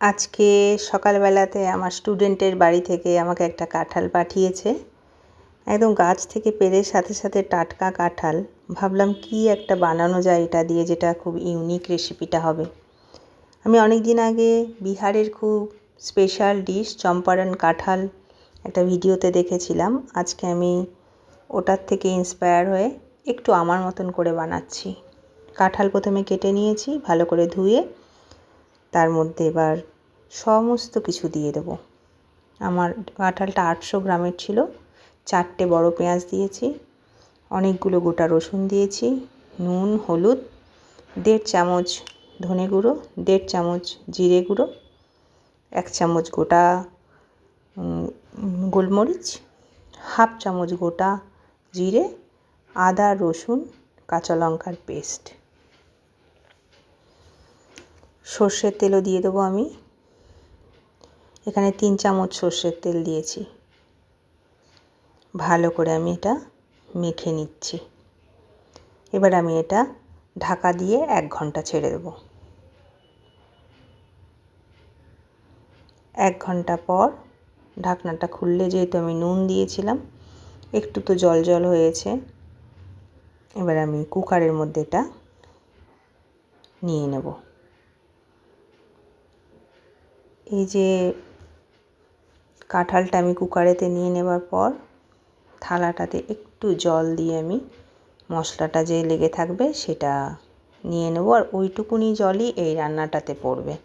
আজকে সকালবেলাতে আমার স্টুডেন্টের বাড়ি থেকে আমাকে একটা কাঁঠাল পাঠিয়েছে। একদম গাছ থেকে পেড়ে সাথে সাথে টাটকা কাঁঠাল। ভাবলাম কি একটা বানানো যায় এটা দিয়ে, যেটা খুব ইউনিক রেসিপিটা হবে। আমি অনেক দিন আগে বিহারের খুব স্পেশাল ডিশ চম্পারন কাঁঠাল একটা ভিডিওতে দেখেছিলাম। আজকে আমি ওটার থেকে ইন্সপায়ার হয়ে একটু আমার মতন করে বানাচ্ছি। কাঁঠাল প্রথমে কেটে নিয়েছি, ভালো করে ধুয়ে তার মধ্যে এবার সমস্ত কিছু দিয়ে দেবো। আমার কাঁঠালটা 800 গ্রামের ছিল। 4টে বড় পেঁয়াজ দিয়েছি, অনেকগুলো গোটা রসুন দিয়েছি, নুন, হলুদ, 1.5 চামচ ধনে গুঁড়ো, 1.5 চামচ জিরে গুঁড়ো, 1 চামচ গোটা গোলমরিচ, 1/2 চামচ গোটা জিরে, আদা, রসুন, কাঁচা লঙ্কার পেস্ট। সর্ষের তেলও দিয়ে দেবো আমি। এখানে 3 চামচ সর্ষের তেল দিয়েছি। ভালো করে আমি এটা মেখে নিচ্ছি। এবার আমি এটা ঢাকা দিয়ে 1 ঘন্টা ছেড়ে দেব। 1 ঘন্টা পর ঢাকনাটা খুললে, যেহেতু আমি নুন দিয়েছিলাম, একটু তো জল জল হয়েছে। এবার আমি কুকারের মধ্যে এটা নিয়ে নেব। এই যে কাঁঠালটা আমি কুকারেতে নিয়ে নেবার পর থালাটাতে একটু জল দিয়ে আমি মশলাটা যে লেগে থাকবে সেটা নিয়ে নেব, আর ওইটুকুনি জলই এই রান্নাটাতে পড়বে।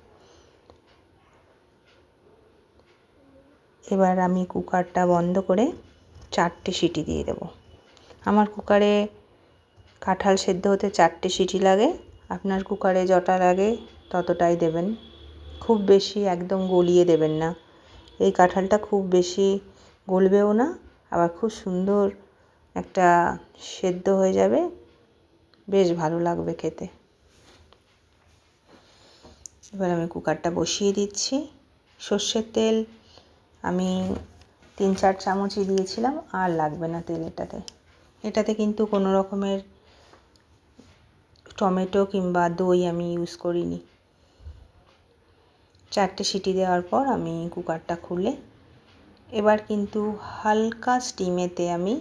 এবার আমি কুকারটা বন্ধ করে 4টে সিটি দিয়ে দেব। আমার কুকারে কাঁঠাল সেদ্ধ হতে 4টে সিটি লাগে। আপনার কুকারে যটা লাগে ততটাই দেবেন। খুব বেশি একদম গলিয়ে দেবেন না। এই কাঁঠালটা খুব বেশি গলবেও না, আবার খুব সুন্দর একটা সেদ্ধ হয়ে যাবে, বেশ ভালো লাগবে খেতে। এবার আমি কুকারটা বসিয়ে দিচ্ছি। সর্ষের তেল আমি 3-4 চামচই দিয়েছিলাম, আর লাগবে না তেল এটাতে। এটাতে কিন্তু কোনো রকমের টমেটো কিংবা দই আমি ইউজ করিনি। 4টে সিটি দেওয়ার পর আমি কুকারটা খুলে এবার কিন্তু হালকা স্টিমেতে আমি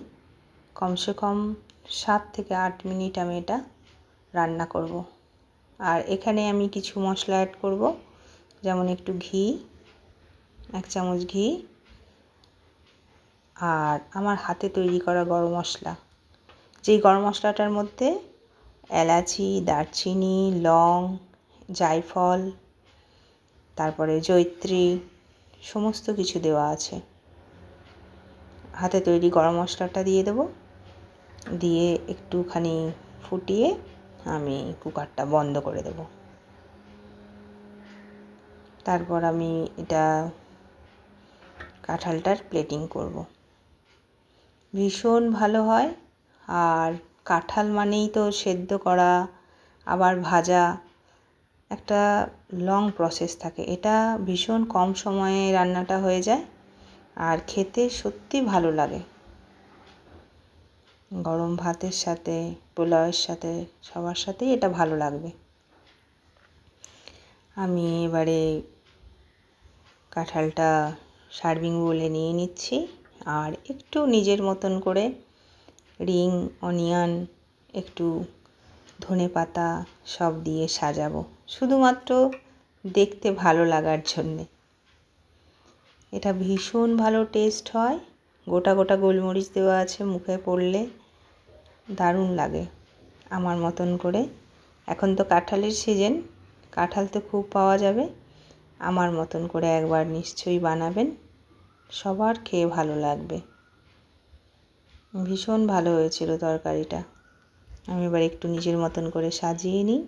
কমসে কম 7 থেকে 8 মিনিট আমি এটা রান্না করব। আর এখানে আমি কিছু মশলা অ্যাড করব, যেমন একটু ঘি, 1 চামচ ঘি, আর আমার হাতে তৈরি করা গরম মশলা। যেই গরম মশলাটার মধ্যে এলাচি, দারচিনি, লং, জায়ফল, তারপরে জয়িত্রী, সমস্ত কিছু দেওয়া আছে। হাতে তৈরি গরম মশলাটা দিয়ে দেবো, দিয়ে একটুখানি ফুটিয়ে আমি কুকারটা বন্ধ করে দেব। তারপর আমি এটা কাঁঠালটার প্লেটিং করব। ভীষণ ভালো হয়। আর কাঁঠাল মানেই তো সেদ্ধ করা আবার ভাজা, একটা লং প্রসেস থাকে। এটা ভীষণ কম সময়ে রান্নাটা হয়ে যায়, আর খেতে সত্যি ভালো লাগে। গরম ভাতের সাথে, পোলাওয়ের সাথে, সবার সাথেই এটা ভালো লাগবে। আমি এবারে কাঁঠালটা সার্ভিং বোলে নিয়ে নিচ্ছি, আর একটু নিজের মতন করে রিং, অনিয়ন, একটু ধনেপাতা সব দিয়ে সাজাবো, শুধুমাত্র দেখতে ভালো লাগার জন্যে। এটা ভীষণ ভালো টেস্ট হয়। গোটা গোটা গোলমরিচ দেওয়া আছে, মুখে পড়লে দারুণ লাগে। আমার মতন করে, এখন তো কাঁঠালের সিজন, কাঁঠাল তো খুব পাওয়া যাবে। আমার মতন করে একবার নিশ্চয়ই বানাবেন, সবার খেয়ে ভালো লাগবে। ভীষণ ভালো হয়েছিল তরকারিটা। আমি এবার একটু নিজের মতন করে সাজিয়ে নিই।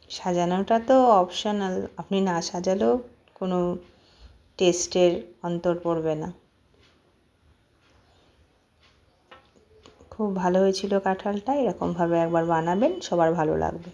সাজানোটা তো অপশনাল, আপনি না সাজালেও কোনো টেস্টের অন্তর পড়বে না। খুব ভালো হয়েছিল কাঁঠালটা। এরকমভাবে একবার বানাবেন, সবার ভালো লাগবে।